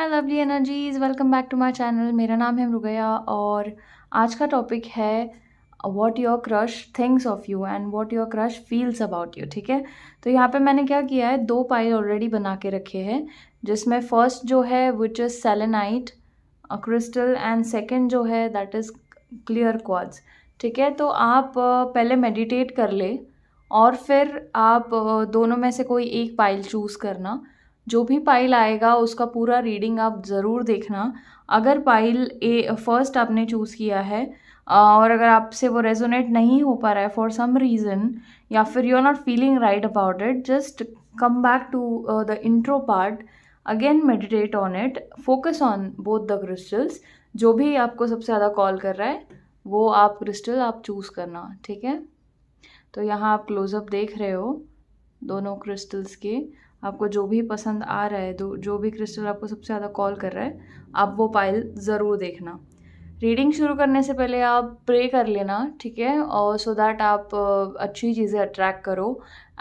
My lovely energies, welcome back to my channel. मेरा नाम है मृगया और आज का टॉपिक है what your crush thinks of you and what your crush feels about you. ठीक है, तो यहाँ पे मैंने क्या किया है, 2 पाइल ऑलरेडी बना के रखे हैं, जिसमें फर्स्ट जो है which is selenite crystal and second जो है दैट इज़ क्लियर क्वार्ट्ज। ठीक है, तो आप पहले मेडिटेट कर ले और फिर आप दोनों में से कोई एक पाइल चूज़ करना। जो भी पाइल आएगा उसका पूरा रीडिंग आप ज़रूर देखना। अगर पाइल ए फर्स्ट आपने चूज़ किया है और अगर आपसे वो रेजोनेट नहीं हो पा रहा है फॉर सम रीज़न, या फिर you are not feeling right about it, just come back to the intro part, again meditate on it, focus on both the crystals. जो भी आपको सबसे ज़्यादा कॉल कर रहा है वो आप क्रिस्टल आप चूज़ करना। ठीक है, तो यहाँ आप क्लोजअप देख रहे हो दोनों क्रिस्टल्स के। आपको जो भी पसंद आ रहा है, जो भी क्रिस्टल आपको सबसे ज़्यादा कॉल कर रहा है, आप वो पाइल ज़रूर देखना। रीडिंग शुरू करने से पहले आप प्रे कर लेना, ठीक है, और सो दैट आप अच्छी चीज़ें अट्रैक्ट करो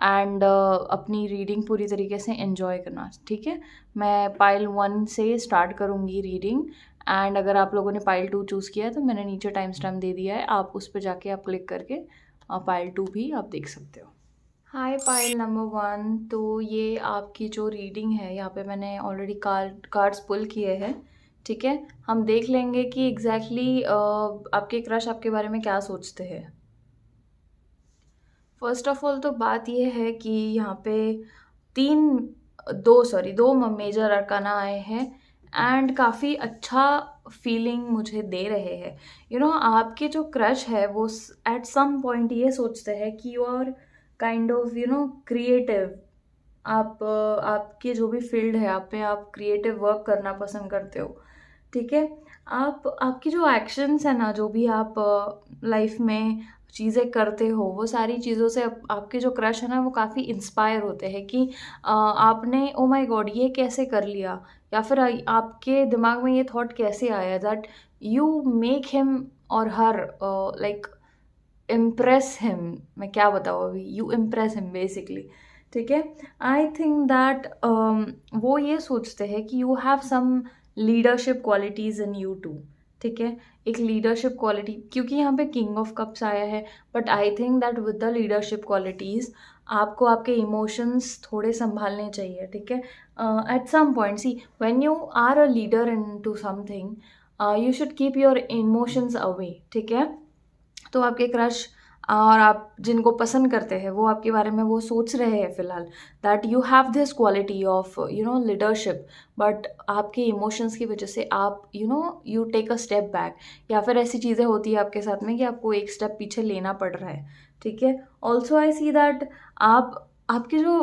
एंड अपनी रीडिंग पूरी तरीके से एंजॉय करना। ठीक है, मैं पाइल 1 से स्टार्ट करूँगी रीडिंग एंड अगर आप लोगों ने पाइल 2 चूज़ किया है तो मैंने नीचे टाइम स्टैम्प दे दिया है, आप उस पर जाके आप क्लिक करके पाइल 2 भी आप देख सकते हो। हाय पाइल नंबर 1, तो ये आपकी जो रीडिंग है, यहाँ पे मैंने ऑलरेडी कार्ड्स पुल किए हैं। ठीक है, हम देख लेंगे कि एग्जैक्टली आपके क्रश आपके बारे में क्या सोचते हैं। फर्स्ट ऑफ ऑल तो बात ये है कि यहाँ पे दो मेजर अरकाना आए हैं एंड काफ़ी अच्छा फीलिंग मुझे दे रहे हैं। आपके जो क्रश है वो एट सम पॉइंट ये सोचते हैं कि you are kind of creative. आपके जो भी फील्ड है, आप पे आप क्रिएटिव वर्क करना पसंद करते हो। ठीक है, आपकी जो एक्शंस है ना, जो भी आप लाइफ में चीज़ें करते हो, वो सारी चीज़ों से आपके जो क्रश है ना वो काफ़ी इंस्पायर होते हैं कि आपने ओ माय गॉड ये कैसे कर लिया, या फिर आपके दिमाग में ये थॉट कैसे आया दैट यू मेक हिम और हर लाइक इम्प्रेस हिम। मैं क्या बताऊँ अभी, यू इम्प्रेस हिम बेसिकली। ठीक है, आई थिंक दैट वो ये सोचते हैं कि you have some leadership qualities in you too. ठीक है, एक लीडरशिप क्वालिटी, क्योंकि यहाँ पे किंग ऑफ कप्स आया है, but I think that with the leadership qualities आपको आपके इमोशंस थोड़े संभालने चाहिए। ठीक है, at some point see when you are a leader into something you should keep your emotions away. ठीक है, तो आपके क्रश और आप जिनको पसंद करते हैं वो आपके बारे में वो सोच रहे हैं फिलहाल that you have this quality of leadership, but आपके इमोशंस की वजह से आप you take a step back, या फिर ऐसी चीज़ें होती है आपके साथ में कि आपको एक स्टेप पीछे लेना पड़ रहा है। ठीक है, ऑल्सो आई सी दैट आपके जो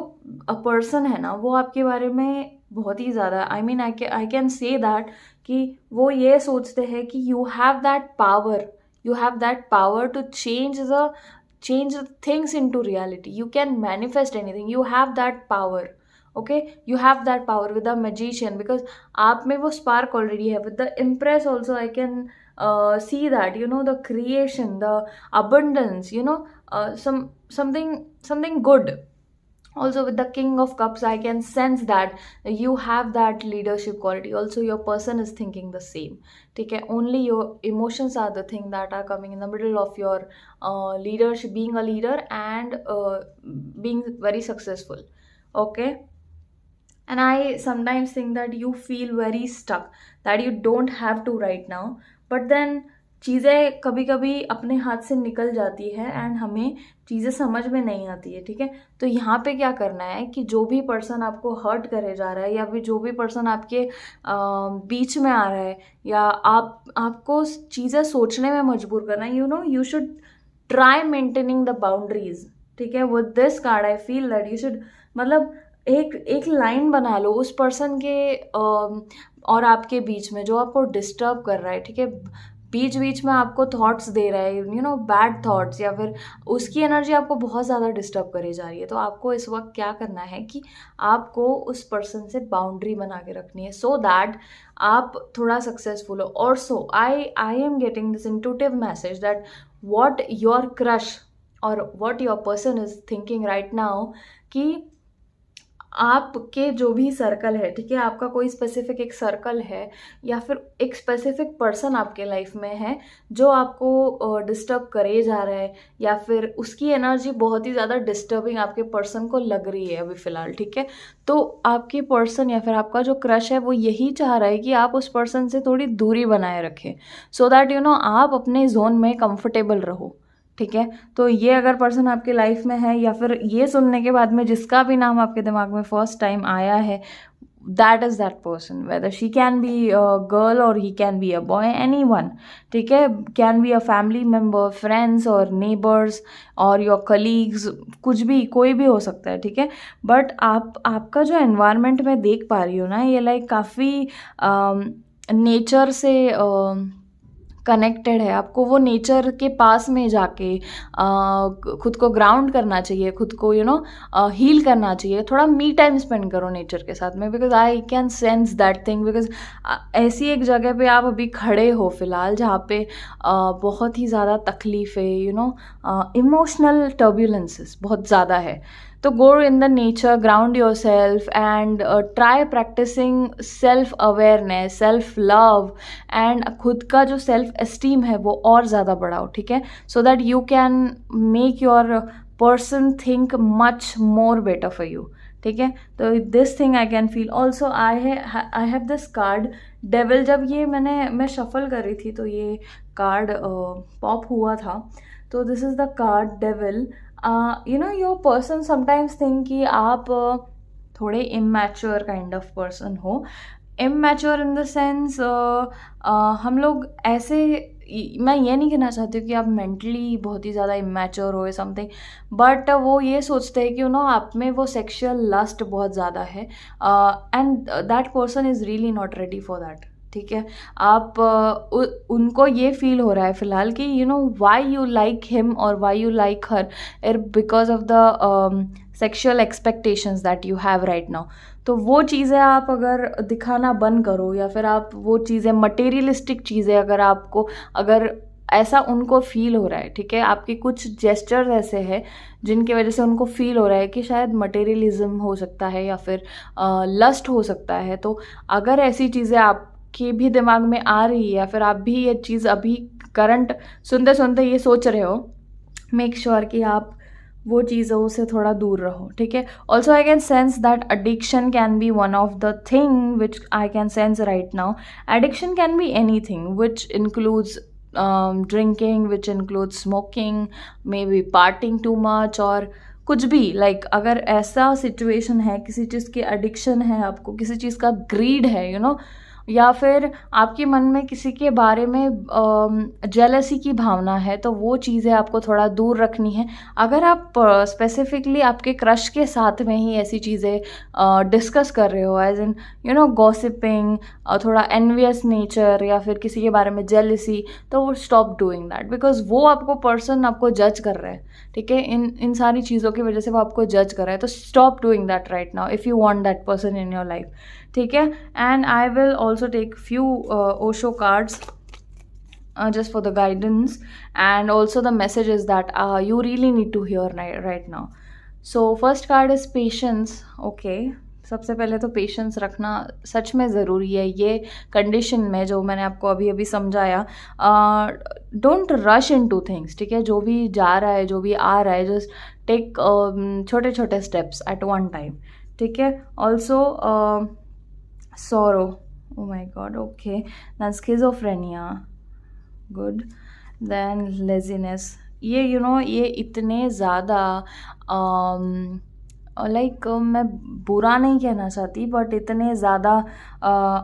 पर्सन है ना वो आपके बारे में बहुत ही ज़्यादा, आई कैन से दैट कि वो ये सोचते हैं कि you have that power, you have that power to change the things into reality. You can manifest anything, you have that power. Okay, you have that power with the magician because आप में वो spark already है. With the impress also I can see that the creation, the abundance, something good. Also with the king of cups I can sense that you have that leadership quality. Also your person is thinking the same. ठीक है, only your emotions are the thing that are coming in the middle of your leadership, being a leader and being very successful. Okay, and I sometimes think that you feel very stuck, that you don't have to right now, but then चीज़ें कभी कभी अपने हाथ से निकल जाती है and हमें चीज़ें समझ में नहीं आती है। ठीक है, तो यहाँ पे क्या करना है कि जो भी पर्सन आपको हर्ट करे जा रहा है, या फिर जो भी पर्सन आपके बीच में आ रहा है, या आपको चीज़ें सोचने में मजबूर करना है, you should try maintaining the boundaries. ठीक है, with this card I feel that you should, मतलब एक लाइन बना लो उस पर्सन के और आपके बीच में जो आपको डिस्टर्ब कर रहा है। ठीक है, बीच बीच में आपको थॉट्स दे रहा है, बैड थॉट्स, या फिर उसकी एनर्जी आपको बहुत ज़्यादा डिस्टर्ब करे जा रही है। तो आपको इस वक्त क्या करना है कि आपको उस पर्सन से बाउंड्री बना के रखनी है सो दैट आप थोड़ा सक्सेसफुल हो। और so I am getting this intuitive message that what your crush और what your person is thinking right now, कि आपके जो भी सर्कल है, ठीक है, आपका कोई स्पेसिफिक एक सर्कल है या फिर एक स्पेसिफिक पर्सन आपके लाइफ में है जो आपको डिस्टर्ब करे जा रहा है, या फिर उसकी एनर्जी बहुत ही ज़्यादा डिस्टर्बिंग आपके पर्सन को लग रही है अभी फ़िलहाल, ठीक है। तो आपके पर्सन या फिर आपका जो क्रश है वो यही चाह रहा है कि आप उस पर्सन से थोड़ी दूरी बनाए रखें, सो दैट आप अपने जोन में कंफर्टेबल रहो, ठीक है। तो ये अगर पर्सन आपके लाइफ में है, या फिर ये सुनने के बाद में जिसका भी नाम आपके दिमाग में फर्स्ट टाइम आया है, that is that person, whether she can be a girl और he can be a boy, any one, ठीक है, can be a family member, friends और नेबर्स और योर कलीग्स, कुछ भी, कोई भी हो सकता है, ठीक है। बट आपका जो एनवायरनमेंट में देख पा रही हूँ ना, ये लाइक काफ़ी नेचर से कनेक्टेड है। आपको वो नेचर के पास में जाके खुद को ग्राउंड करना चाहिए, खुद को हील करना चाहिए, थोड़ा मी टाइम स्पेंड करो नेचर के साथ में, because I can sense that thing, because ऐसी एक जगह पे आप अभी खड़े हो फिलहाल जहाँ पे बहुत ही ज़्यादा तकलीफ है, इमोशनल टर्बुलेंसेस बहुत ज़्यादा है। तो go in the nature, ground yourself and try practising self awareness, self love, and खुद का जो सेल्फ एस्टीम है वो और ज़्यादा बढ़ाओ, ठीक है, so that you can make your person think much more better for you, ठीक है। तो this thing I can feel also. I have this card devil. जब ये मैं शफल कर रही थी तो ये कार्ड पॉप हुआ था, तो this is the card devil. Your person sometimes think कि आप थोड़े इमैच्योर काइंड ऑफ पर्सन हो। इमैच्योर इन द सेंस हम लोग ऐसे, मैं ये नहीं कहना चाहती हूँ कि आप मेंटली बहुत ही ज़्यादा इमैच्योर हो समथिंग, बट वो ये सोचते हैं कि आप में वो सेक्शुअल लस्ट बहुत ज़्यादा है, and that person is really not ready for that, ठीक है। आप उनको ये फील हो रहा है फिलहाल कि वाई यू लाइक हिम और why you like her, because of the sexual expectations that you have right now. तो वो चीज़ें आप अगर दिखाना बंद करो, या फिर आप वो चीज़ें, मटेरियलिस्टिक चीज़ें अगर ऐसा उनको फील हो रहा है, ठीक है, आपके कुछ जेस्चर्स ऐसे हैं जिनकी वजह से उनको फील हो रहा है कि शायद मटेरियलिज्म हो सकता है या फिर लस्ट हो सकता है, तो अगर ऐसी चीज़ें आपके भी दिमाग में आ रही है या फिर आप भी ये चीज़ अभी करंट सुनते सुनते ये सोच रहे हो, मेक श्योर कि आप वो चीज़ों से थोड़ा दूर रहो, ठीक है। Also I can sense that addiction can be one of the thing which I can sense right now. Addiction can be anything which includes drinking, which includes smoking, maybe partying too much, और कुछ भी, like अगर ऐसा situation है, किसी चीज़ की addiction है, आपको किसी चीज़ का ग्रीड है, या फिर आपके मन में किसी के बारे में जेलसी की भावना है, तो वो चीज़ें आपको थोड़ा दूर रखनी है। अगर आप स्पेसिफिकली आपके क्रश के साथ में ही ऐसी चीज़ें डिस्कस कर रहे हो, एज इन गॉसिपिंग, थोड़ा एनवियस नेचर, या फिर किसी के बारे में जेलसी, तो वो स्टॉप डूइंग दैट, बिकॉज वो आपको पर्सन आपको जज कर रहा है, ठीक है, इन सारी चीज़ों की वजह से वो आपको जज कर रहा है। तो stop doing that right now if you want that person in your life, ठीक है। And I will also take few Osho cards just for the guidance, and also the messages that you really need to hear right now. So first card is patience. Okay, सबसे पहले तो patience रखना सच में ज़रूरी है ये कंडीशन में, जो मैंने आपको अभी अभी समझाया। डोंट रश इनटू थिंग्स, ठीक है, जो भी जा रहा है, जो भी आ रहा है, जस्ट टेक छोटे छोटे स्टेप्स एट वन टाइम, ठीक है। Also sorrow, oh my god, okay, then schizophrenia, good, then laziness, ये ये इतने ज़्यादा लाइक मैं बुरा नहीं कहना चाहती, बट इतने ज़्यादा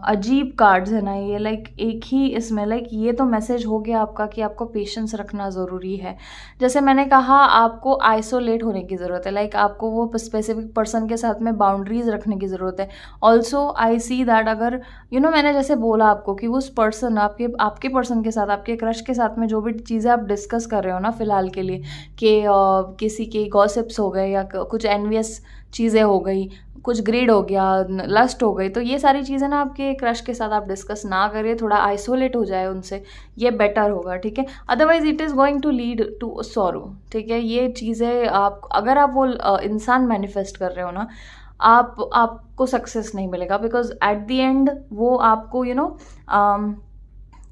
अजीब कार्ड्स है ना ये, लाइक एक ही इसमें, लाइक ये तो मैसेज हो गया आपका कि आपको पेशेंस रखना ज़रूरी है। जैसे मैंने कहा, आपको आइसोलेट होने की ज़रूरत है, लाइक आपको वो स्पेसिफिक पर्सन के साथ में बाउंड्रीज रखने की ज़रूरत है। ऑल्सो आई सी दैट अगर मैंने जैसे बोला आपको कि उस पर्सन, आपके पर्सन के साथ, आपके क्रश के साथ में जो भी चीज़ें आप डिस्कस कर रहे हो ना फ़िलहाल के लिए, कि किसी के गॉसिप्स हो गए, या कुछ एनवियस चीज़ें हो गई, कुछ ग्रीड हो गया, लस्ट हो गई, तो ये सारी चीज़ें ना आपके क्रश के साथ आप डिस्कस ना करिए, थोड़ा आइसोलेट हो जाए उनसे, ये बेटर होगा, ठीक है। Otherwise it is going to lead to sorrow, ठीक है। ये चीज़ें अगर आप वो इंसान मैनिफेस्ट कर रहे हो ना, आपको सक्सेस नहीं मिलेगा, बिकॉज एट द एंड वो आपको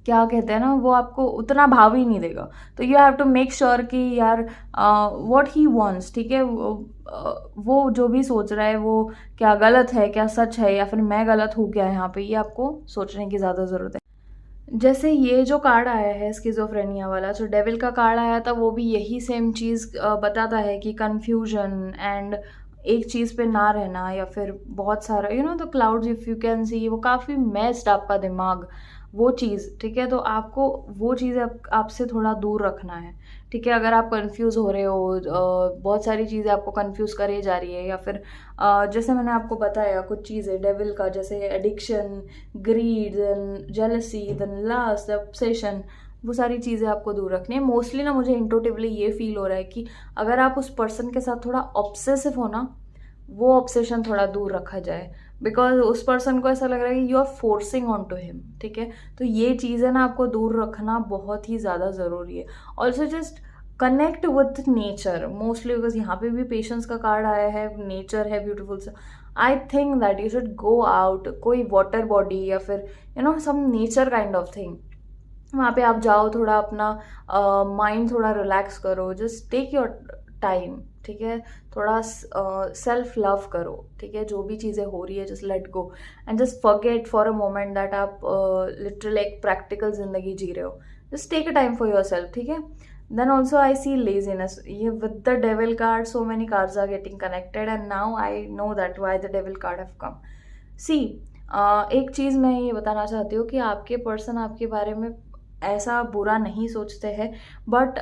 क्या कहते हैं ना, वो आपको उतना भाव ही नहीं देगा। तो you have to make sure कि यार व्हाट ही वांट्स, ठीक है, वो जो भी सोच रहा है वो क्या गलत है, क्या सच है, या फिर मैं गलत हूँ क्या यहाँ पे, ये आपको सोचने की ज़्यादा ज़रूरत है। जैसे ये जो कार्ड आया है स्किज़ोफ्रेनिया वाला, जो डेविल का कार्ड आया था, वो भी यही सेम चीज़ बताता है कि कन्फ्यूजन एंड एक चीज़ पे ना रहना, या फिर बहुत सारा the clouds if you can see, वो काफ़ी मेस्ड आपका दिमाग, वो चीज़, ठीक है। तो आपको वो चीज़ आपसे थोड़ा दूर रखना है, ठीक है। अगर आप कंफ्यूज हो रहे हो, बहुत सारी चीज़ें आपको कंफ्यूज करे जा रही है, या फिर जैसे मैंने आपको बताया कुछ चीज़ें डेविल का, जैसे addiction, greed, then jealousy, then lust, obsession, वो सारी चीज़ें आपको दूर रखनी है। मोस्टली ना मुझे इंटुइटिवली ये फील हो रहा है कि अगर आप उस पर्सन के साथ थोड़ा ऑब्सेसिव हो ना, वो ऑब्सेशन थोड़ा दूर रखा जाए, बिकॉज उस पर्सन को ऐसा लग रहा है कि you are forcing on to him, ठीक है। तो ये चीज़ें ना आपको दूर रखना बहुत ही ज़्यादा ज़रूरी है। Also just connect with nature mostly, because यहाँ पे भी पेशेंस का कार्ड आया है, नेचर है ब्यूटीफुल सा। I think that you should go out, कोई वाटर बॉडी या फिर some nature kind of thing, वहाँ पे आप जाओ, थोड़ा अपना माइंड थोड़ा रिलैक्स करो, जस्ट टेक योर टाइम, ठीक है। थोड़ा सेल्फ लव करो, ठीक है। जो भी चीज़ें हो रही है just let go and just forget for a moment that आप लिटरल एक प्रैक्टिकल जिंदगी जी रहे हो। Just take a time for yourself, ठीक है। Then also I see laziness, ये with the devil card, so many cards are getting connected and now I know that why the devil card have come. See एक चीज़ मैं ये बताना चाहती हूँ कि आपके पर्सन आपके बारे में ऐसा बुरा नहीं सोचते हैं, बट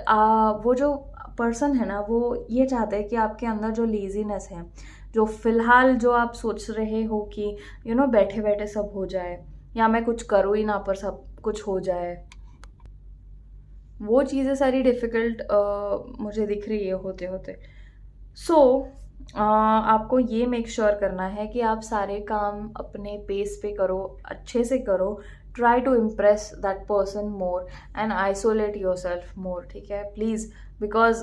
वो जो पर्सन है ना, वो ये चाहते हैं कि आपके अंदर जो लेजीनेस है, जो फिलहाल जो आप सोच रहे हो कि बैठे बैठे सब हो जाए, या मैं कुछ करूँ ही ना पर सब कुछ हो जाए, वो चीज़ें सारी डिफ़िकल्ट मुझे दिख रही है होते होते। सो आपको ये मेक श्योर करना है कि आप सारे काम अपने पेस पे करो, अच्छे से करो, try to impress that person more and isolate yourself more, ठीक है, प्लीज़। बिकॉज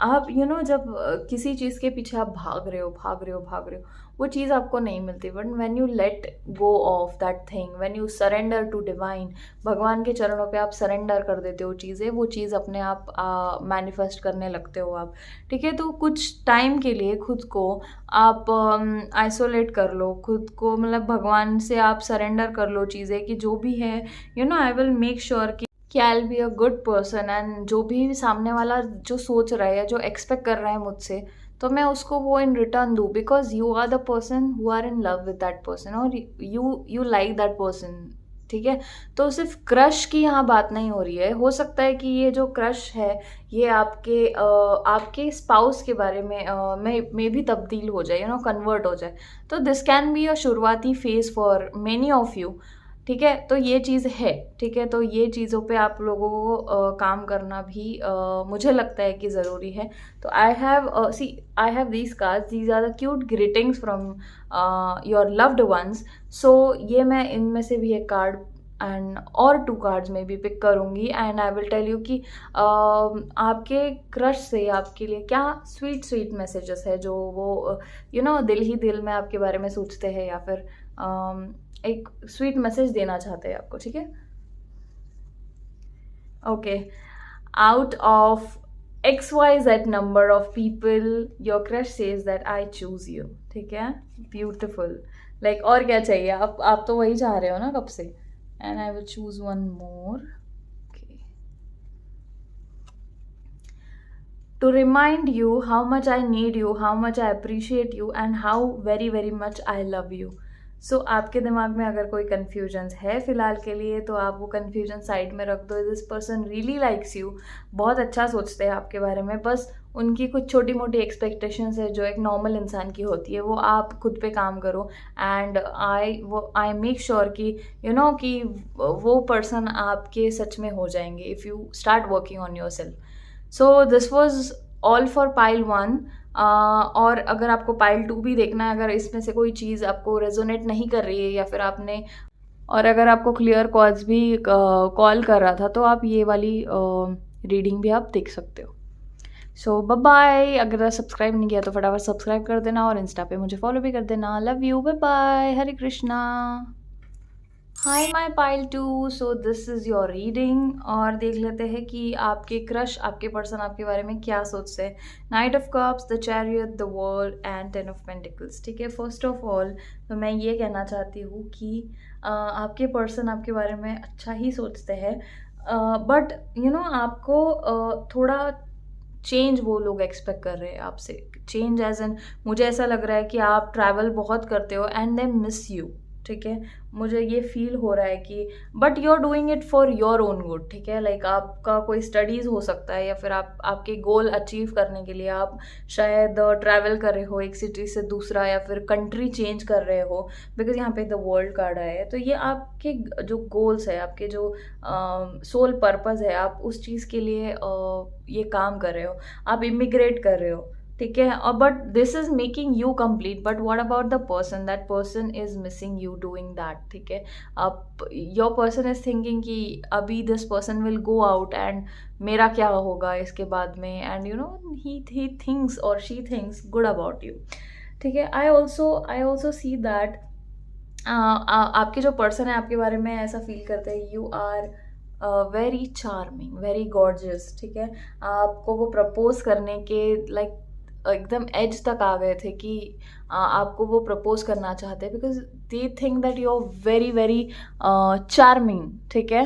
आप जब किसी चीज़ के पीछे आप भाग रहे हो, वो चीज़ आपको नहीं मिलती, but when you let go of that thing, when you surrender to divine, भगवान के चरणों पे आप सरेंडर कर देते हो चीज़ें, वो चीज़ अपने आप मैनिफेस्ट करने लगते हो आप, ठीक है। तो कुछ टाइम के लिए खुद को आप आइसोलेट कर लो, खुद को मतलब भगवान से आप सरेंडर कर लो चीज़ें, कि जो भी है आई विल मेक श्योर कि I will be a good person, and जो भी सामने वाला जो सोच रहा है या जो एक्सपेक्ट कर रहा है मुझसे, तो मैं उसको वो इन रिटर्न दूँ, because you are the person who are in love with that person, और यू लाइक दैट पर्सन, ठीक है। तो सिर्फ क्रश की यहाँ बात नहीं हो रही है, हो सकता है कि ये जो क्रश है ये आपके स्पाउस के बारे में भी तब्दील हो जाए, कन्वर्ट हो जाए। तो दिस कैन बी अ शुरुआती phase for many of you, ठीक है। तो ये चीज़ है, ठीक है। तो ये चीज़ों पे आप लोगों को काम करना भी मुझे लगता है कि ज़रूरी है। तो I have these cards, these are the cute greetings from your loved ones. So ये मैं इनमें से भी एक कार्ड एंड और 2 कार्ड्स में भी पिक करूँगी, and I will tell you कि आपके क्रश से आपके लिए क्या स्वीट स्वीट मैसेजेस है, जो वो दिल ही दिल में आपके बारे में सोचते हैं, या फिर एक स्वीट मैसेज देना चाहते हैं आपको, ठीक है। Okay, out of XYZ number of people your crush says that I choose you, ठीक है। ब्यूटिफुल, लाइक और क्या चाहिए, आप तो वही चाह रहे हो ना कब से। And I will choose one more, to remind you how much I need you, how much I appreciate you, and how very very much I love you. सो आपके दिमाग में अगर कोई कन्फ्यूजन है फ़िलहाल के लिए, तो आप वो कन्फ्यूजन साइड में रख दो। This person really likes you, बहुत अच्छा सोचते हैं आपके बारे में, बस उनकी कुछ छोटी मोटी एक्सपेक्टेशंस है जो एक नॉर्मल इंसान की होती है, वो आप खुद पे काम करो, एंड आई मेक श्योर कि कि वो पर्सन आपके सच में हो जाएंगे if you start working on your self. So this was all for pile 1। और अगर आपको पाइल 2 भी देखना है, अगर इसमें से कोई चीज़ आपको रेजोनेट नहीं कर रही है, या फिर अगर आपको क्लियर कॉज भी कॉल कर रहा था, तो आप ये वाली रीडिंग भी आप देख सकते हो। सो बाय बाय। अगर सब्सक्राइब नहीं किया तो फटाफट सब्सक्राइब कर देना और इंस्टा पे मुझे फॉलो भी कर देना। Love you, bye bye, Hare Krishna. Hi my pile two, so this is your reading. और देख लेते हैं कि आपके क्रश, आपके पर्सन आपके बारे में क्या सोचते हैं। Night of cups, the chariot, the world and 10 of pentacles. ठीक है, फर्स्ट ऑफ ऑल तो मैं ये कहना चाहती हूँ कि आपके पर्सन आपके बारे में अच्छा ही सोचते हैं, बट आपको थोड़ा चेंज वो लोग एक्सपेक्ट कर रहे हैं आपसे। चेंज एज एन, मुझे ऐसा लग रहा है कि आप ट्रैवल बहुत करते हो एंड दे मिस यू। ठीक है, मुझे ये फील हो रहा है कि but you are doing it for your own good. ठीक है, लाइक आपका कोई स्टडीज़ हो सकता है या फिर आप आपके गोल अचीव करने के लिए आप शायद ट्रैवल कर रहे हो एक सिटी से दूसरा, या फिर कंट्री चेंज कर रहे हो, बिकॉज यहाँ पे द वर्ल्ड कार्ड आया है। तो ये आपके जो गोल्स है, आपके जो सोल पर्पस है, आप उस चीज़ के लिए ये काम कर रहे हो, आप इमिग्रेट कर रहे हो। ठीक है, but this is making you complete, but what about the person, that person is missing you doing that. ठीक है, अब योर पर्सन इज थिंकिंग कि अभी this person will go out and मेरा क्या होगा इसके बाद में, एंड ही थिंक्स और she thinks good about you. ठीक है, आई ऑल्सो सी दैट आपके जो पर्सन है आपके बारे में ऐसा फील करते हैं, you are very charming, very gorgeous. ठीक है, आपको वो प्रपोज करने के लाइक एकदम एज तक आ गए थे कि आपको वो प्रपोज करना चाहते हैं, because they think that you are very very charming. ठीक है,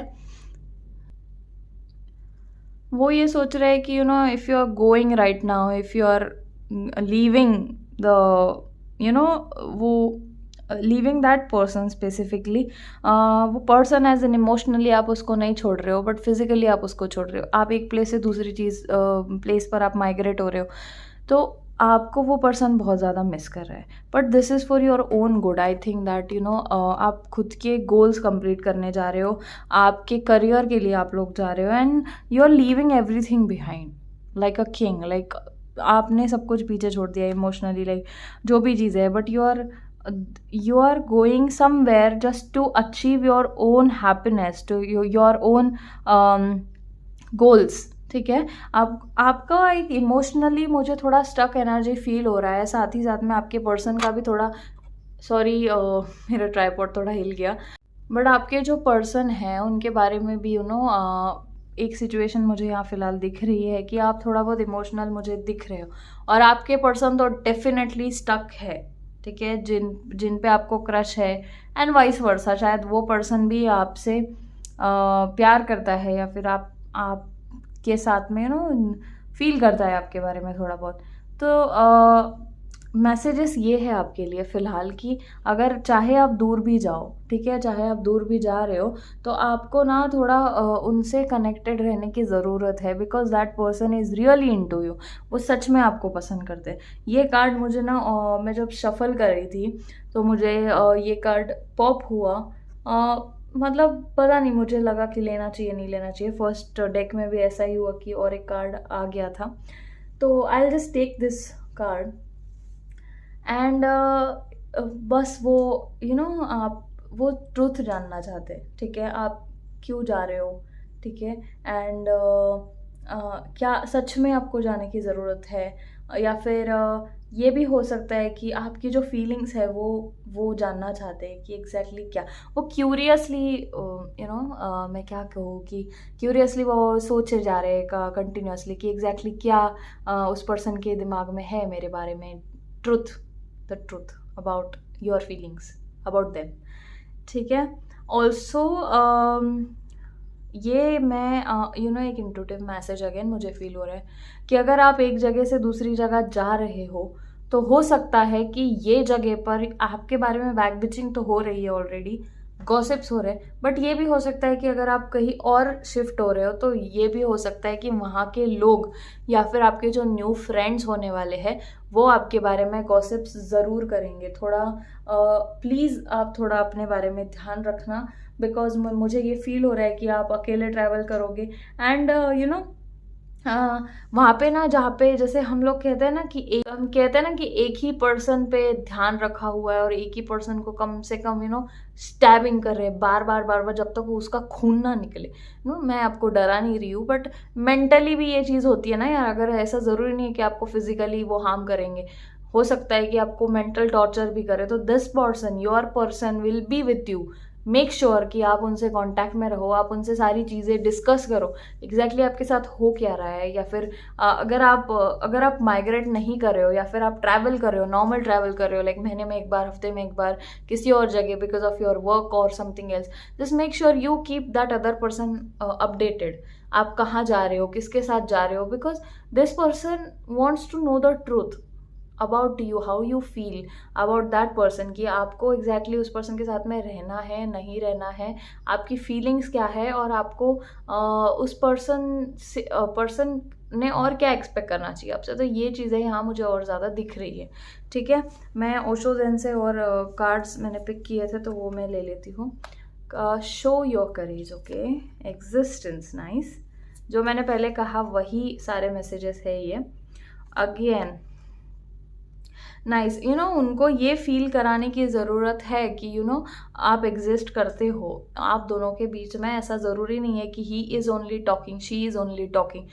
वो ये सोच रहे हैं कि if you are going right now, if you are leaving the वो लीविंग दैट पर्सन स्पेसिफिकली, वो पर्सन एज एन इमोशनली आप उसको नहीं छोड़ रहे हो, बट फिजिकली आप उसको छोड़ रहे हो। आप एक प्लेस से दूसरी प्लेस पर आप माइग्रेट हो रहे हो, तो आपको वो पर्सन बहुत ज़्यादा मिस कर रहा है। But this is for your own good. I think that आप खुद के गोल्स कंप्लीट करने जा रहे हो, आपके करियर के लिए आप लोग जा रहे हो, and you are leaving everything behind like a king. Like आपने सब कुछ पीछे छोड़ दिया इमोशनली, लाइक जो भी चीज़ है, but you are going somewhere just to achieve your own happiness, to your own goals. ठीक है, आपका एक इमोशनली मुझे थोड़ा स्टक एनर्जी फील हो रहा है, साथ ही साथ में आपके पर्सन का भी थोड़ा, सॉरी मेरा ट्राइपॉड थोड़ा हिल गया, बट आपके जो पर्सन हैं उनके बारे में भी एक सिचुएशन मुझे यहाँ फ़िलहाल दिख रही है कि आप थोड़ा बहुत इमोशनल मुझे दिख रहे हो, और आपके पर्सन तो डेफिनेटली स्टक है। ठीक है, जिन पे आपको क्रश है, एंड वाइस वर्सा, शायद वो पर्सन भी आपसे प्यार करता है, या फिर आप के साथ में फील करता है आपके बारे में थोड़ा बहुत। तो मैसेजेस ये है आपके लिए फ़िलहाल कि अगर चाहे आप दूर भी जाओ, ठीक है, चाहे आप दूर भी जा रहे हो, तो आपको ना थोड़ा उनसे कनेक्टेड रहने की ज़रूरत है, because that person is really into you. वो सच में आपको पसंद करते हैं। ये कार्ड मुझे ना मैं जब शफल कर रही थी तो मुझे ये कार्ड पॉप हुआ। मतलब पता नहीं, मुझे लगा कि लेना चाहिए नहीं लेना चाहिए। फर्स्ट डेक में भी ऐसा ही हुआ कि और एक कार्ड आ गया था, तो I will just take this card and बस वो आप वो ट्रूथ जानना चाहते हैं। ठीक है, आप क्यों जा रहे हो। ठीक है, एंड क्या सच में आपको जाने की ज़रूरत है, या फिर ये भी हो सकता है कि आपकी जो फीलिंग्स है वो जानना चाहते हैं कि एग्जैक्टली क्या, वो क्यूरियसली मैं क्या कहूँ कि क्यूरियसली वो सोचे जा रहे हैं कंटिन्यूसली कि एग्जैक्टली क्या उस पर्सन के दिमाग में है मेरे बारे में, the truth about your feelings about them. ठीक है, ऑल्सो ये मैं एक इंट्यूटिव मैसेज अगेन मुझे फील हो रहा है कि अगर आप एक जगह से दूसरी जगह जा रहे हो, तो हो सकता है कि ये जगह पर आपके बारे में बैक बिचिंग तो हो रही है ऑलरेडी, गॉसिप्स हो रहे हैं, बट ये भी हो सकता है कि अगर आप कहीं और शिफ्ट हो रहे हो, तो ये भी हो सकता है कि वहाँ के लोग या फिर आपके जो न्यू फ्रेंड्स होने वाले हैं वो आपके बारे में गॉसिप्स ज़रूर करेंगे। थोड़ा प्लीज़ आप थोड़ा अपने बारे में ध्यान रखना, बिकॉज मुझे ये फील हो रहा है कि आप अकेले ट्रैवल करोगे, एंड वहाँ पे ना, जहाँ पे जैसे हम लोग कहते हैं ना कि हम कहते हैं ना कि एक ही पर्सन पे ध्यान रखा हुआ है और एक ही पर्सन को कम से कम स्टैबिंग कर रहे हैं बार बार बार बार, जब तक वो उसका खून ना निकले। नो, मैं आपको डरा नहीं रही हूँ, बट मेंटली भी ये चीज़ होती है ना यार। अगर ऐसा ज़रूरी नहीं है कि आपको फिजिकली वो हार्म करेंगे, हो सकता है कि आपको मेंटल टॉर्चर भी करे, तो this person, your person will be with you. Make sure कि आप उनसे कांटेक्ट में रहो, आप उनसे सारी चीज़ें डिस्कस करो, एग्जैक्टली आपके साथ हो क्या रहा है। या फिर अगर आप माइग्रेट नहीं कर रहे हो, या फिर आप ट्रैवल कर रहे हो, नॉर्मल ट्रैवल कर रहे हो, लाइक महीने में एक बार, हफ्ते में एक बार किसी और जगह बिकॉज ऑफ योर वर्क और something else, just make sure you keep that other person updated. आप कहाँ जा रहे हो, किसके साथ जा रहे हो, because this person wants to know the truth about you, how you feel about that person, कि आपको एग्जैक्टली उस पर्सन के साथ में रहना है, नहीं रहना है, आपकी फीलिंग्स क्या है, और आपको उस पर्सन ने और क्या एक्सपेक्ट करना चाहिए आपसे। तो ये चीज़ें यहाँ मुझे और ज़्यादा दिख रही है। ठीक है, मैं ओशो ज़ेन से और कार्ड्स मैंने पिक किए थे तो वो मैं ले लेती हूँ। Show your courage, okay, existence, nice. जो मैंने पहले कहा वही सारे मैसेजेस है ये। अगेन नाइस, उनको ये फील कराने की ज़रूरत है कि आप एग्जिस्ट करते हो। आप दोनों के बीच में ऐसा ज़रूरी नहीं है कि he is only talking, she is only talking.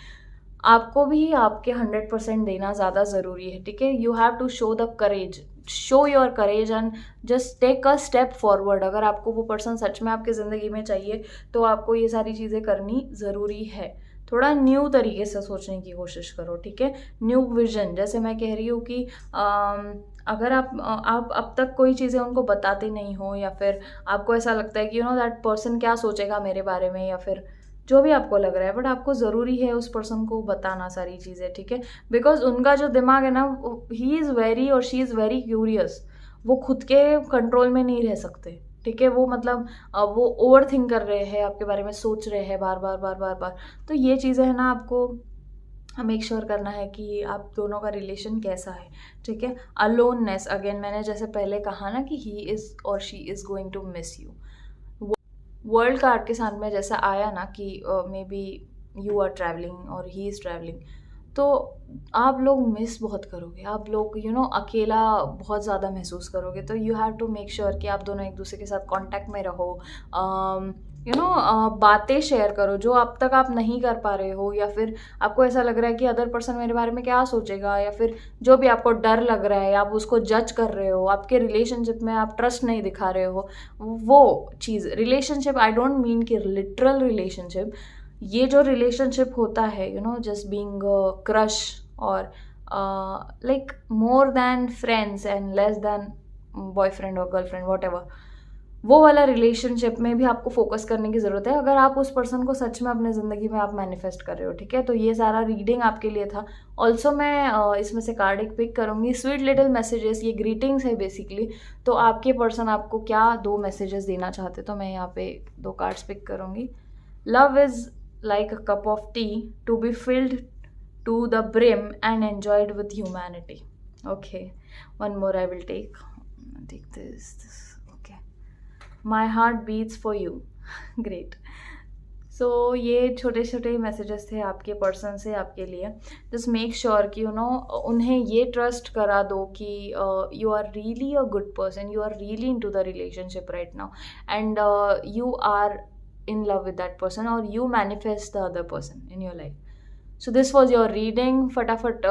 आपको भी आपके 100% देना ज़्यादा ज़रूरी है। ठीक है, you have to show the courage, show your courage and just take a step forward. अगर आपको वो पर्सन सच में आपकी ज़िंदगी में चाहिए तो आपको ये सारी चीज़ें करनी ज़रूरी है। थोड़ा न्यू तरीके से सोचने की कोशिश करो। ठीक है, न्यू विजन। जैसे मैं कह रही हूँ कि अगर आप अब तक कोई चीज़ें उनको बताते नहीं हो, या फिर आपको ऐसा लगता है कि दैट पर्सन क्या सोचेगा मेरे बारे में, या फिर जो भी आपको लग रहा है, बट आपको ज़रूरी है उस पर्सन को बताना सारी चीज़ें। ठीक है, बिकॉज उनका जो दिमाग है ना, ही इज़ वेरी और शी इज़ वेरी क्यूरियस। वो खुद के कंट्रोल में नहीं रह सकते। ठीक है, वो मतलब वो ओवर थिंक कर रहे हैं, आपके बारे में सोच रहे हैं बार बार बार बार बार। तो ये चीज़ें है ना, आपको मेक श्योर करना है कि आप दोनों का रिलेशन कैसा है। ठीक है, अलोननेस, अगेन मैंने जैसे पहले कहा ना कि ही इज़ और she is going to miss you. World card के साथ में जैसा आया ना कि maybe you are travelling और ही इज़ ट्रैवलिंग, तो आप लोग मिस बहुत करोगे, आप लोग अकेला बहुत ज़्यादा महसूस करोगे। तो you have to make sure कि आप दोनों एक दूसरे के साथ कांटेक्ट में रहो, बातें शेयर करो जो अब तक आप नहीं कर पा रहे हो, या फिर आपको ऐसा लग रहा है कि अदर पर्सन मेरे बारे में क्या सोचेगा, या फिर जो भी आपको डर लग रहा है, आप उसको जज कर रहे हो, आपके रिलेशनशिप में आप ट्रस्ट नहीं दिखा रहे हो, वो चीज़। रिलेशनशिप, आई डोंट मीन कि लिटरल रिलेशनशिप, ये जो रिलेशनशिप होता है जस्ट बीइंग क्रश और like more than friends and less than boyfriend और गर्लफ्रेंड, वॉट एवर, वो वाला रिलेशनशिप में भी आपको फोकस करने की ज़रूरत है, अगर आप उस पर्सन को सच में अपने ज़िंदगी में आप मैनिफेस्ट कर रहे हो। ठीक है, तो ये सारा रीडिंग आपके लिए था। ऑल्सो मैं इसमें से कार्ड एक पिक करूँगी, स्वीट लिटिल मैसेजेस, ये ग्रीटिंग्स है बेसिकली। तो आपके पर्सन आपको क्या 2 मैसेजेस देना चाहते, तो मैं यहाँ पे 2 कार्ड्स पिक करूँगी। Love is like a cup of tea to be filled to the brim and enjoyed with humanity. Okay, one more I will take this. Okay, my heart beats for you. Great. सो ये छोटे छोटे messages थे आपके person से आपके लिए। Just make sure कि उन्हें ये ट्रस्ट करा दो कि you are really a good person, you are really into the relationship right now, and you are in love with that person, or you manifest the other person in your life. So this was your reading. फटाफट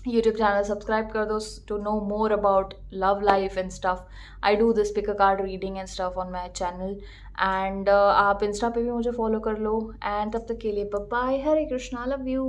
YouTube channel subscribe कर दो to know more about love life and stuff. I do this pick a card reading and stuff on my channel, and आप Insta पे भी मुझे follow कर लो। And तब तक के लिए bye bye, Hare Krishna, love you.